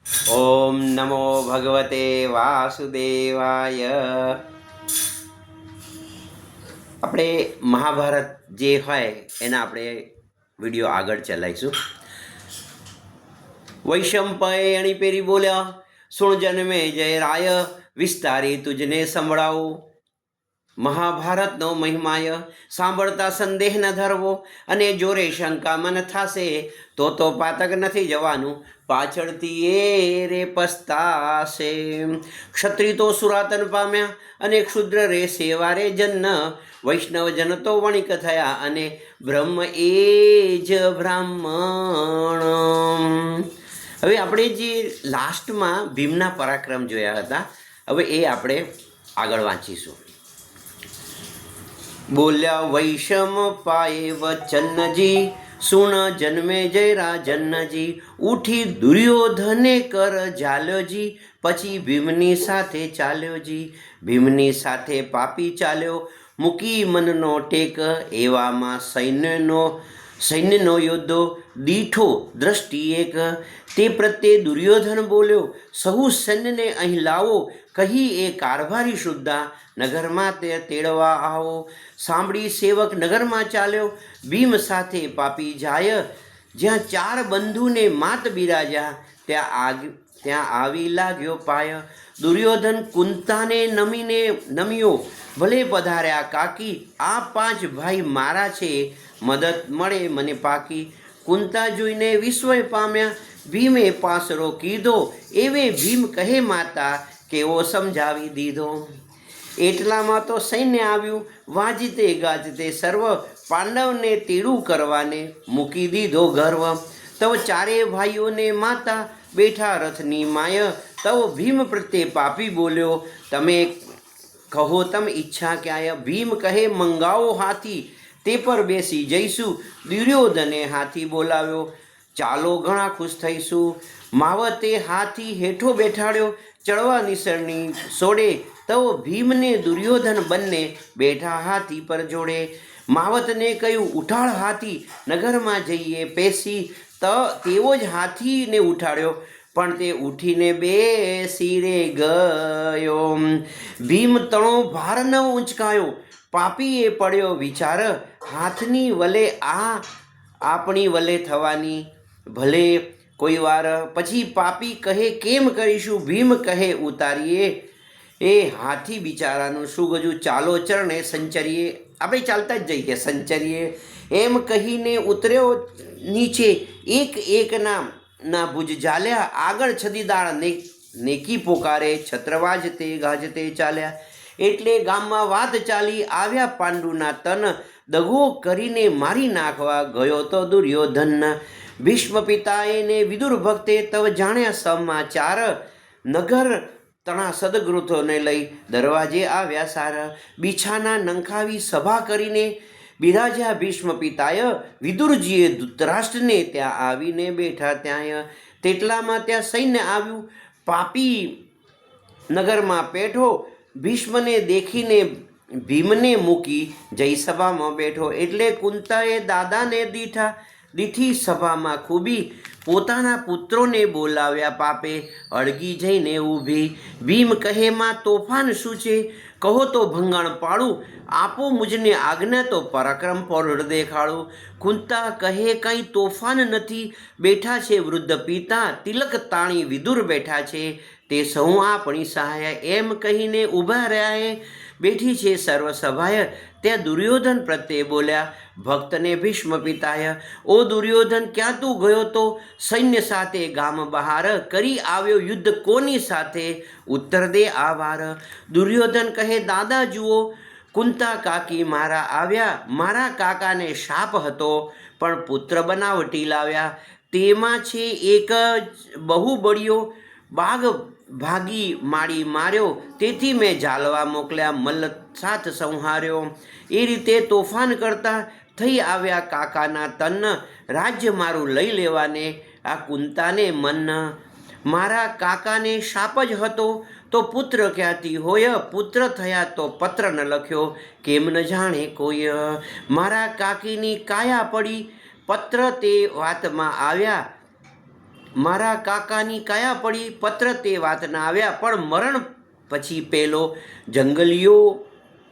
ઓમ નમો ભગવતે વાસુદેવાય. આપણે મહાભારત જે હોય એના આપણે વિડીયો આગળ ચલાવીશું. વૈશંપાયે અણી પેરી બોલ્યા, સુણ જન્મે જય રાય, વિસ્તારી તુજને સંભળાવું. મહાભારતનો મહિમાય સાંભળતા સંદેહ ન ધરવો, અને જોરે શંકા મન થાશે તો પાતક નથી જવાનું, પાછળથી એ રે પસ્તાશે. ક્ષત્રિય તો સુરાતન પામ્યા, અને ક્ષુદ્ર રે સેવા રે જન્ન, વૈષ્ણવ જન તો વણિક થયા, અને બ્રહ્મ એ જ બ્રાહ્મણ. હવે આપણે જે લાસ્ટમાં ભીમના પરાક્રમ જોયા હતા, હવે એ આપણે આગળ વાંચીશું. બોલ્યા વૈષમ પાયે વચનજી, સુણ જન્મે જય રાજનજી, ઉઠી દુર્યોધને કર ઝાલ્યોજી, પછી ભીમની સાથે ચાલ્યોજી. ભીમની સાથે પાપી ચાલ્યો, મૂકી મનનો ટેક, એવામાં સૈન્યનો યોદ્ધો દીઠો દ્રષ્ટિ એક. તે પ્રત્યે દુર્યોધન બોલ્યો, સહુ સૈન્યને અહીં લાવો, કહી એ કારભારી શુદ્ધા, નગરમાં તે તેડવા આવો. સાંભળી સેવક નગરમાં ચાલ્યો, ભીમ સાથે પાપી જાય, જ્યાં ચાર બંધુને માત બિરાજ્યા, ત્યાં આવી લાગ્યો પાય. દુર્યોધન કુંતાને નમ્યો, ભલે પધાર્યા કાકી, આ પાંચ ભાઈ મારા છે, મદદ મળે મને પાકી. કુંતા જોઈને વિસ્મય પામ્યા, ભીમે પાસરો કીધો, એવે ભીમ કહે માતા, કેવો સમજાવી દીધો. એટલામાં તો સૈન્ય આવ્યું, વાજતે ગાજતે સર્વ, પાંડવને તેડું કરવાને મૂકી દીધો ગર્વ. તવ ચારે ભાઈઓને માતા બેઠા રથની માય, તવ ભીમ પ્રત્યે પાપી બોલ્યો, તમે કહો તમ ઈચ્છા ક્યાય. ભીમ કહે મંગાવો હાથી, તે પર બેસી જઈશું. દુર્યોધને હાથી બોલાવ્યો, ચાલો ઘણા ખુશ થઈશું. માવતે હાથી હેઠો બેઠાડ્યો, ચડવા નિસરણી સોડે, તવ ભીમને દુર્યોધન બંને બેઠા હાથી પર જોડે. માવતને કહ્યું ઉઠાડ હાથી, નગરમાં જઈએ પેસી. તેવો જ હાથીને ઉઠાડ્યો, પણ તે ઉઠીને બેસી રે ગયો. ભીમ તણો ભાર ન ઊંચકાયો, પાપીએ પડ્યો વિચાર, હાથની વલે આપણી વલે થવાની ભલે કોઈ વાર. પછી પાપી કહે કેમ કરીશું, ભીમ કહે ઉતારીએ એ હાથી બિચારાનું શું ગજું, ચાલો ચરણે સંચરીએ. આપણે ચાલતા જ જઈએ સંચરીએ. એમ કહીને ઉતર્યો નીચે, એક ના ભુજ ઝાલ્યા, આગળ છદીદાળ નેકી પોકારે, છત્ર વાજતે ગાજતે ચાલ્યા. એટલે ગામમાં વાત ચાલી, આવ્યા પાંડુના તન, દગો કરીને મારી નાખવા ગયો તો દુર્યોધન. ભીષ્મ પિતાએ ને વિદુર ભક્તે તવ જાણ્યા સમાચાર, નગર તણા સદગૃથોને લઈ દરવાજે આવ્યા સાર. બીછાના નંખાવી સભા કરીને બિરાજ્યા ભીષ્મ પિતાય, વિદુરજીએ ધૃતરાષ્ટ્રને ત્યાં આવીને બેઠા ત્યાંય. તેટલામાં ત્યાં સૈન્ય આવ્યું, પાપી નગરમાં પેઠો, ભીષ્મને દેખીને ભીમને મૂકી જય સભામાં બેઠો. એટલે કુંતાએ દાદાને દીઠી સભામાં ખૂબી, પોતાના પુત્રોને બોલાવ્યા પાપે, અળગી જઈને ઊભી. ભીમ કહે માં તોફાન શું છે, કહો તો ભંગાણ પાડું, આપો મુજને આજ્ઞા તો પરાક્રમ પર દેખાડું. કુંતા કહે કંઈ તોફાન નથી, બેઠા છે વૃદ્ધ પિતા, તિલક તાણી વિદુર બેઠા છે, તે સૌ આપણી સહાય. એમ કહીને ઊભા રહ્યા, બેઠી છે સર્વ સભાય. ત્યાં દુર્યોધન પ્રત્યે બોલ્યા ભક્તને ભીષ્મ પિતાય, ઓ દુર્યોધન ક્યાં તું ગયો તો, સૈન્ય સાથે ગામ બહાર, કરી આવ્યો યુદ્ધ કોની સાથે, ઉત્તર દે આવાર. દુર્યોધન કહે દાદા જુઓ, કુંતા કાકી મારા આવ્યા, મારા કાકાને શાપ હતો, પણ પુત્ર બનાવટી લાવ્યા. તેમાં છે એક બહુ બળ્યો, બાઘ ભાગી માડી માર્યો, તેથી મેં ઝાલવા મોકલ્યા, મલ્લ સાથ સંહાર્યો. એ રીતે તોફાન કરતા થઈ આવ્યા કાકાના તન, રાજ્ય મારું લઈ લેવાને આ કુંતાને મન. મારા કાકાને શાપ જ હતો, તો પુત્ર ક્યાંથી હોય, પુત્ર થયા તો પત્ર ન લખ્યો, કેમ ન જાણે કોઈ. મારા કાકીની કાયા પડી, પત્ર તે વાતમાં આવ્યા, મારા કાકાની કાયા પડી, પત્ર તે વાતના આવ્યા, પણ મરણ પછી પેલો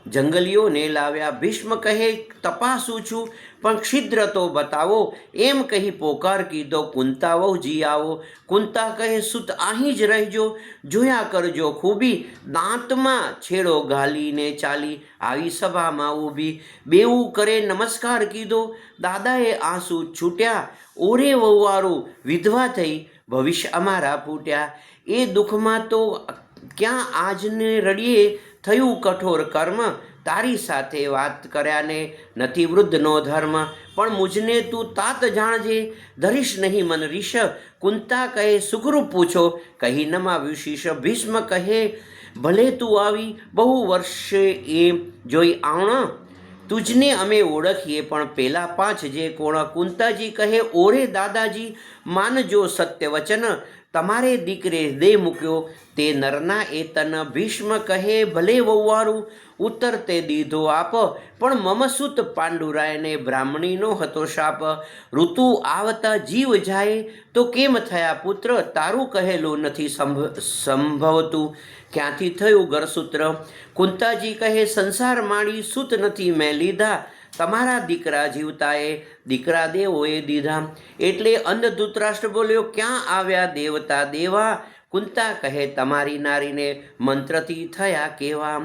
જંગલીઓને લાવ્યા. ભીષ્મ કહે તપાસું છું, પણ છિદ્ર તો બતાવો. એમ કહી પોકાર કીધો, કુંતા વહુજી આવો. કુંતા કહે સુત અહીં જ રહેજો, જોયા કરજો ખૂબી. દાંતમાં છેડો ઘાલીને ચાલી આવી સભામાં ઊભી. બેવું કરે નમસ્કાર કીધો, દાદાએ આંસુ છૂટ્યા. ઓરે વહુવારો વિધવા થઈ, ભવિષ્ય અમારા ફૂટ્યા. એ દુઃખમાં તો ક્યાં આજને રડીએ, થયું કઠોર કર્મ. તારી સાથે વાત કર્યાને નથી વૃદ્ધનો ધર્મ, પણ મુજને તું તાત જાણજે, ધરીશ નહીં મન રીશ. કુંતા કહે સુખરૂપ પૂછો, કહી નમાવ્યું શીશ. ભીષ્મ કહે ભલે તું આવી, બહુ વર્ષે એ જોઈ આણ. તુજને અમે ઓળખીએ, પણ પેલા 5 જે કોણ. કુંતાજી કહે ઓરે દાદાજી, માનજો સત્ય વચન. તમારે દીકરે દેહ મૂક્યો તે નરના એ તન. ભીષ્મ કહે ભલે વહુવારું, ઉત્તર તે દીધો આપ. પણ મમ સુત પાંડુરાયને બ્રાહ્મણીનો હતો શાપ. ઋતુ આવતા જીવ જાય તો કેમ થયા પુત્ર, તારું કહેલું નથી સંભવતું, ક્યાંથી થયું ઘરસૂત્ર. કુંતાજી કહે સંસાર માળી સુત નથી મેં લીધા, તમારા દીકરા જીવતાએ દીકરા દેવોએ દીધા. એટલે અંધ ધૃતરાષ્ટ્ર બોલ્યો ક્યાં આવ્યા દેવતા દેવા. કુંતા કહે તમારી નારીને મંત્રથી થયા કેવા,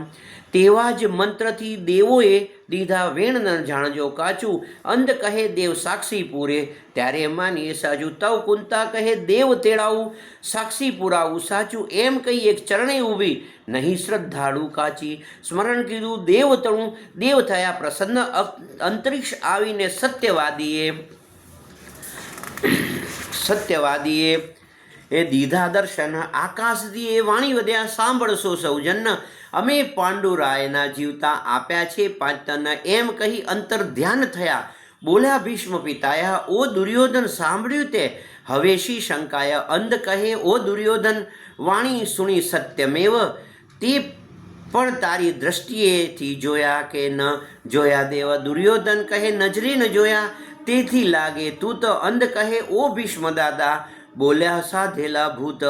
તેવા જ મંત્રથી દેવોએ દીધા. વેણ ન જાણજો કાચું, અંધ કહે દેવ સાક્ષી પૂરે, ત્યારે માનીએ સાજું. તવ કુંતા કહે દેવ તેડાવું, સાક્ષી પુરાવું સાચું. એમ કહી એક ચરણે ઊભી, નહીં શ્રદ્ધાળુ કાચી. સ્મરણ કીધું દેવ તણું, દેવ થયા પ્રસન્ન. અંતરિક્ષ આવીને સત્યવાદીએ એ દીધા દર્શન. આકાશથી એ વાણી વધ્યા, સાંભળશો સૌજન. અમે પાંડુરાયના જીવતા આપ્યા છે 5 તન. એમ કહી અંતર ધ્યાન થયા, બોલ્યા ભીષ્મ પિતાયા. ઓ દુર્યોધન સાંભળ્યું તે, હવે શી શંકાય. અંધ કહે ઓ દુર્યોધન, વાણી સુણી સત્યમેવ. તે પણ તારી દ્રષ્ટિએથી જોયા કે ન જોયા દેવ. દુર્યોધન કહે નજરે ન જોયા, તેથી લાગે તું તો. અંધ કહે ઓ ભીષ્મ દાદા, બોલ્યા સાધેલા ભૂત.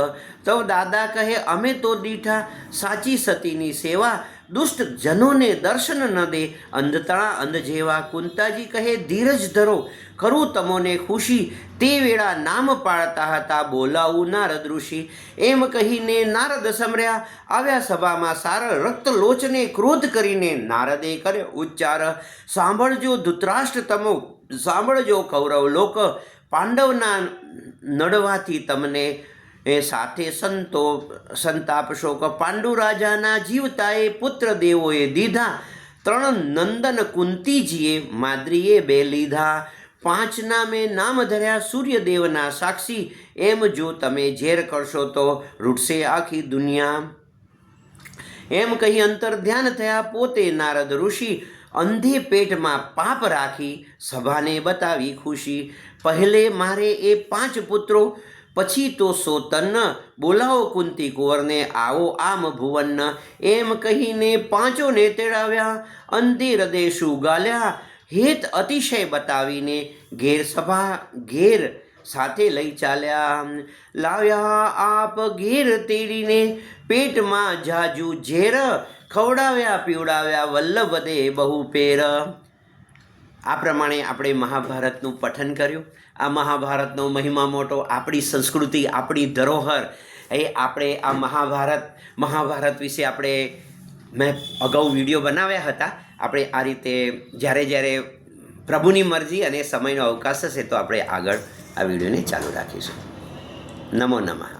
તો દાદા કહે અમે તો દીઠા સાચી સતીની સેવા, દુષ્ટ જનોને દર્શન ન દે અંધતણા અંધ જેવા. કુંતાજી કહે ધીરજ ધરો, કરું તમોને ખુશી. તે વેળા નામ પાડતા હતા, બોલાવું નારદ ઋષિ. એમ કહીને નારદ સમર્યા, આવ્યા સભામાં સાર. રક્ત લોચને ક્રોધ કરીને નારદે કર્યો ઉચ્ચાર. સાંભળજો ધૃતરાષ્ટ્ર તમો, સાંભળજો કૌરવ લોક. પાંડવના નડવાથી તમને એ સાથે સંતાપ શોક. પાંડુ રાજાના જીવતાએ પુત્ર દેવોએ દીધા, 3 નંદન કુંતીજીએ માદ્રીએ 2 લીધા. 5 નામે નામ ધર્યા સૂર્યદેવના સાક્ષી. એમ જો તમે ઝેર કરશો તો રૂટશે આખી દુનિયા. એમ કહી અંતર ધ્યાન થયા પોતે નારદ ઋષિ. અંધે પેટમાં પાપ રાખી સભાને બતાવી ખુશી. પહેલે મારે એ 5 પુત્રો, પછી તો 100 તન. બોલાવો કુંતી કુંવરને આવો આમ ભુવન. એમ કહીને 5ને તેડાવ્યા, અંધે હૃદય શું ગાલ્યા. હેત અતિશય બતાવીને ઘેર સાથે લઈ ચાલ્યા. લાવ્યા આપ ઘેર તેડીને, પેટમાં જાજુ ઝેર. ખવડાવ્યા પીવડાવ્યા વલ્લભ દે બહુ પેર. આ પ્રમાણે આપણે મહાભારતનું પઠન કર્યું. આ મહાભારતનો મહિમા મોટો, આપણી સંસ્કૃતિ, આપણી ધરોહર એ આપણે આ મહાભારત વિશે મેં અગાઉ વિડીયો બનાવ્યા હતા. આપણે આ રીતે જ્યારે પ્રભુની મરજી અને સમયનો અવકાશ હશે તો આપણે આગળ આ વિડીયોને ચાલુ રાખીશું. નમો નમઃ.